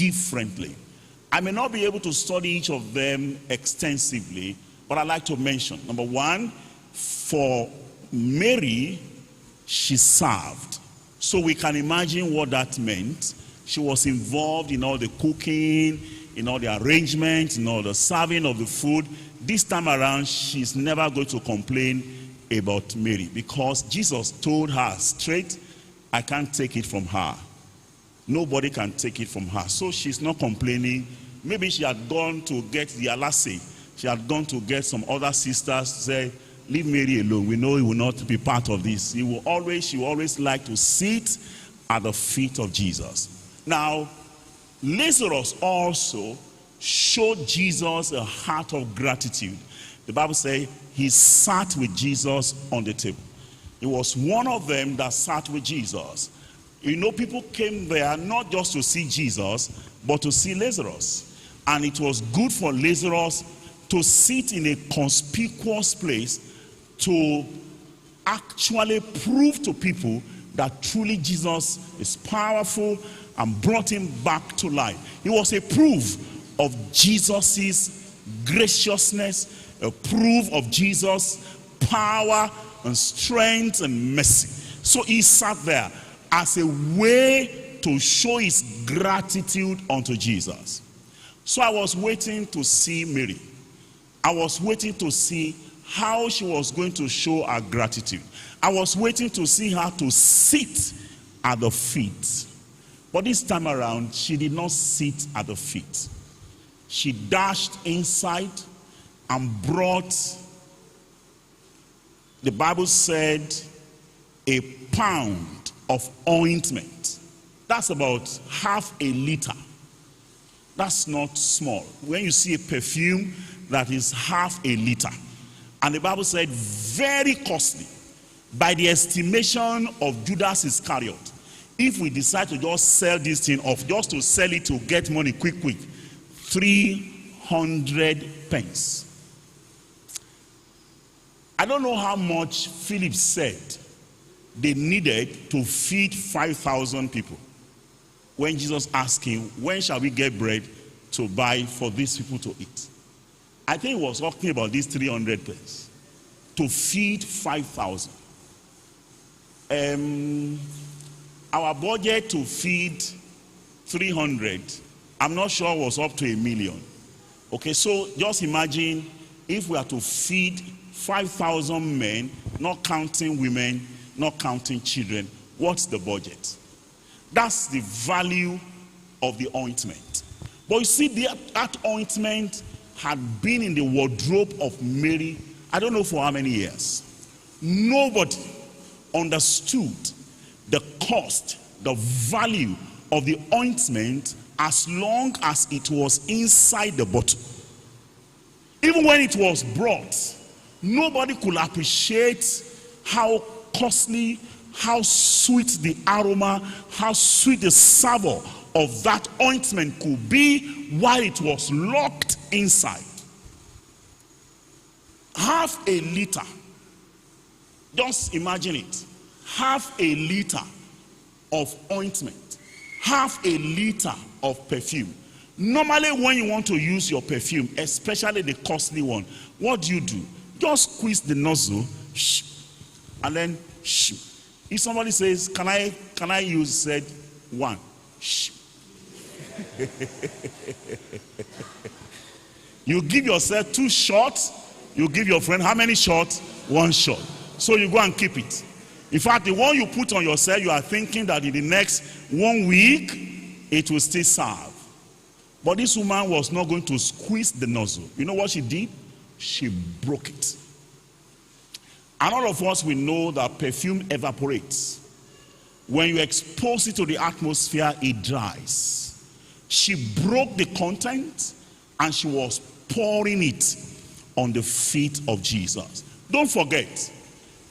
differently. I may not be able to study each of them extensively, but I'd like to mention, number one, for Mary, she served. So we can imagine what that meant. She was involved in all the cooking, in all the arrangements, in all the serving of the food. This time around, she's never going to complain about Mary, because Jesus told her straight, I can't take it from her. Nobody can take it from her. So she's not complaining. Maybe she had gone to get the alasi. She had gone to get some other sisters to say, leave Mary alone. We know he will not be part of this. She will always like to sit at the feet of Jesus. Now, Lazarus also showed Jesus a heart of gratitude. The Bible says he sat with Jesus on the table. It was one of them that sat with Jesus. You know, people came there not just to see Jesus, but to see Lazarus. And it was good for Lazarus to sit in a conspicuous place to actually prove to people that truly Jesus is powerful and brought him back to life. It was a proof of Jesus's graciousness, a proof of Jesus' power and strength and mercy. So he sat there as a way to show his gratitude unto Jesus. So I was waiting to see Mary. I was waiting to see how she was going to show her gratitude. I was waiting to see her to sit at the feet. But this time around, she did not sit at the feet. She dashed inside and brought, the Bible said, a pound of ointment. That's about half a liter. That's not small. When you see a perfume that is half a liter, and the Bible said very costly, by the estimation of Judas Iscariot, if we decide to just sell this thing off, just to sell it to get money quick, 300 pence. I don't know how much Philip said they needed to feed 5,000 people. When Jesus asked him, when shall we get bread to buy for these people to eat? I think he was talking about these 300 pence to feed 5,000. Our budget to feed 300, I'm not sure was up to 1 million. Okay, so just imagine if we are to feed 5,000 men, not counting women, not counting children, what's the budget? That's the value of the ointment. But you see, that ointment had been in the wardrobe of Mary, I don't know for how many years. Nobody understood the cost, the value of the ointment as long as it was inside the bottle. Even when it was brought, nobody could appreciate how costly, how sweet the aroma, how sweet the savor of that ointment could be while it was locked inside. Half a liter. Just imagine it. Half a liter of ointment. Half a liter of perfume. Normally when you want to use your perfume, especially the costly one, what do? Just squeeze the nozzle, and then if somebody says, can I use, said one. You give yourself 2 shots, you give your friend how many shots? 1 shot. So you go and keep it. In fact, the one you put on yourself, you are thinking that in the next 1 week, it will still serve. But this woman was not going to squeeze the nozzle. You know what she did? She broke it. And all of us, we know that perfume evaporates. When you expose it to the atmosphere, it dries. She broke the content and she was pouring it on the feet of Jesus. Don't forget,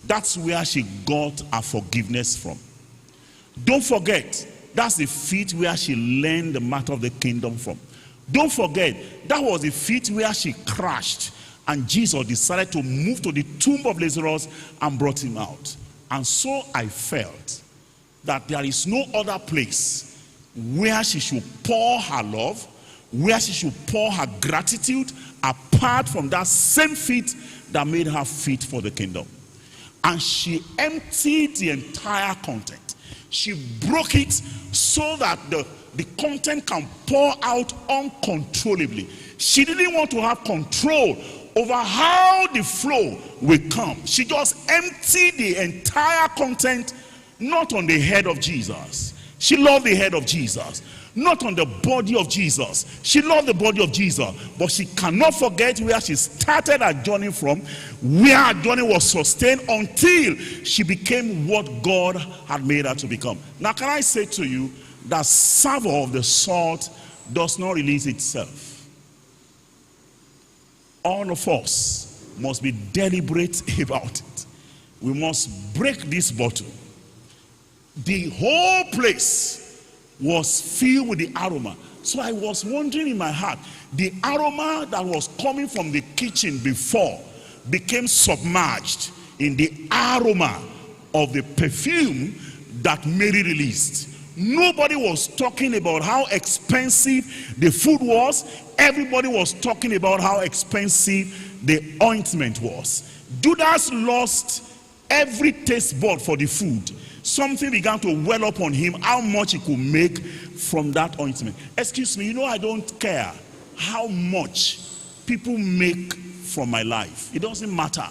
that's where she got her forgiveness from. Don't forget, that's the feet where she learned the matter of the kingdom from. Don't forget, that was the feet where she crashed and Jesus decided to move to the tomb of Lazarus and brought him out. And so I felt that there is no other place where she should pour her love, where she should pour her gratitude, apart from that same feet that made her fit for the kingdom. And she emptied the entire content. She broke it so that the content can pour out uncontrollably. She didn't want to have control over how the flow will come. She just emptied the entire content, not on the head of Jesus. She loved the head of Jesus, not on the body of Jesus. She loved the body of Jesus, but she cannot forget where she started her journey from, where her journey was sustained until she became what God had made her to become. Now, can I say to you that savor of the salt does not release itself? All of us must be deliberate about it. We must break this bottle. The whole place was filled with the aroma. So I was wondering in my heart, the aroma that was coming from the kitchen before became submerged in the aroma of the perfume that Mary released. Nobody was talking about how expensive the food was. Everybody was talking about how expensive the ointment was. Judas lost every taste bud for the food. Something began to well up on him, how much he could make from that ointment. Excuse me, I don't care how much people make from my life. It doesn't matter.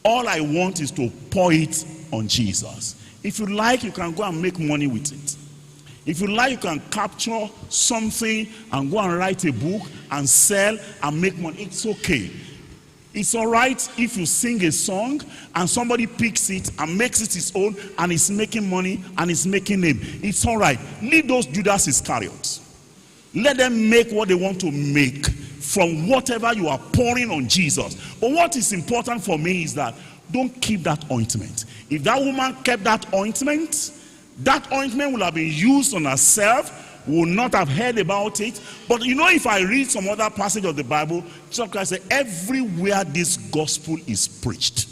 All I want is to pour it on Jesus. If you like, you can go and make money with it. If you like, you can capture something and go and write a book and sell and make money. It's okay. It's all right if you sing a song and somebody picks it and makes it his own and is making money and is making name. It's all right. Leave those Judas Iscariots. Let them make what they want to make from whatever you are pouring on Jesus. But what is important for me is that don't keep that ointment. If that woman kept that ointment will have been used on herself, will not have heard about it. But if I read some other passage of the Bible, Jesus Christ said, everywhere this gospel is preached,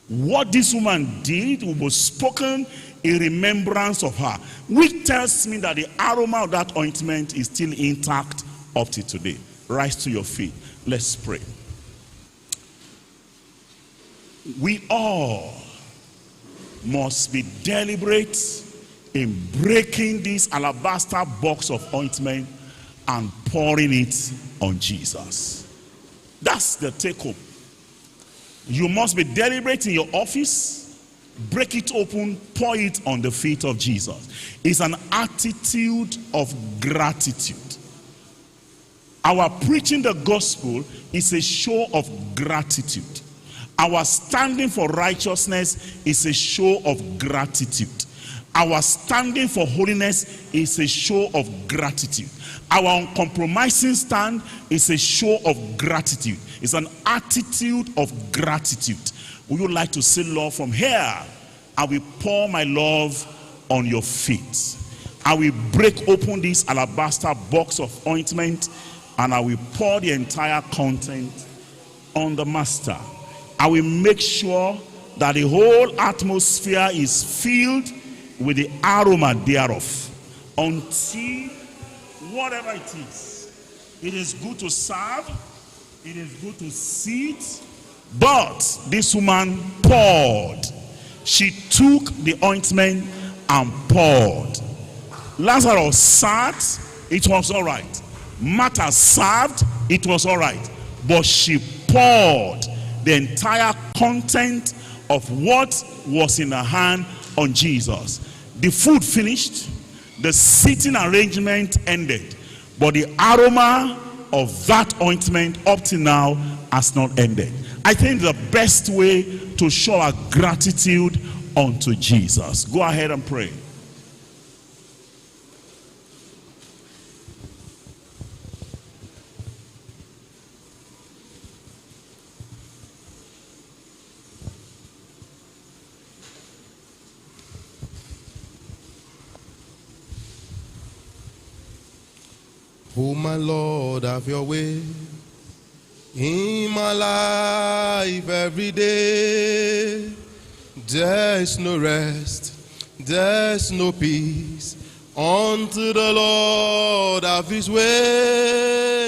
what this woman did was spoken in remembrance of her, which tells me that the aroma of that ointment is still intact up to today. Rise to your feet. Let's pray. We all must be deliberate in breaking this alabaster box of ointment and pouring it on Jesus. That's the take home. You must be deliberate in your office, break it open, pour it on the feet of Jesus. It's an attitude of gratitude. Our preaching the gospel is a show of gratitude. Our standing for righteousness is a show of gratitude. Our standing for holiness is a show of gratitude. Our uncompromising stand is a show of gratitude. It's an attitude of gratitude. Would you like to say, Lord, from here, I will pour my love on your feet. I will break open this alabaster box of ointment and I will pour the entire content on the master. I will make sure that the whole atmosphere is filled with the aroma thereof until whatever it is good to serve, it is good to sit. But this woman poured. She took the ointment and poured. Lazarus sat, it was all right. Martha served, it was all right. But she poured the entire content of what was in her hand on Jesus. The food finished, the sitting arrangement ended, but the aroma of that ointment up to now has not ended. I think the best way to show our gratitude unto Jesus. Go ahead and pray. Oh my Lord, have your way in my life every day. There's no rest, there's no peace unto the Lord of his way.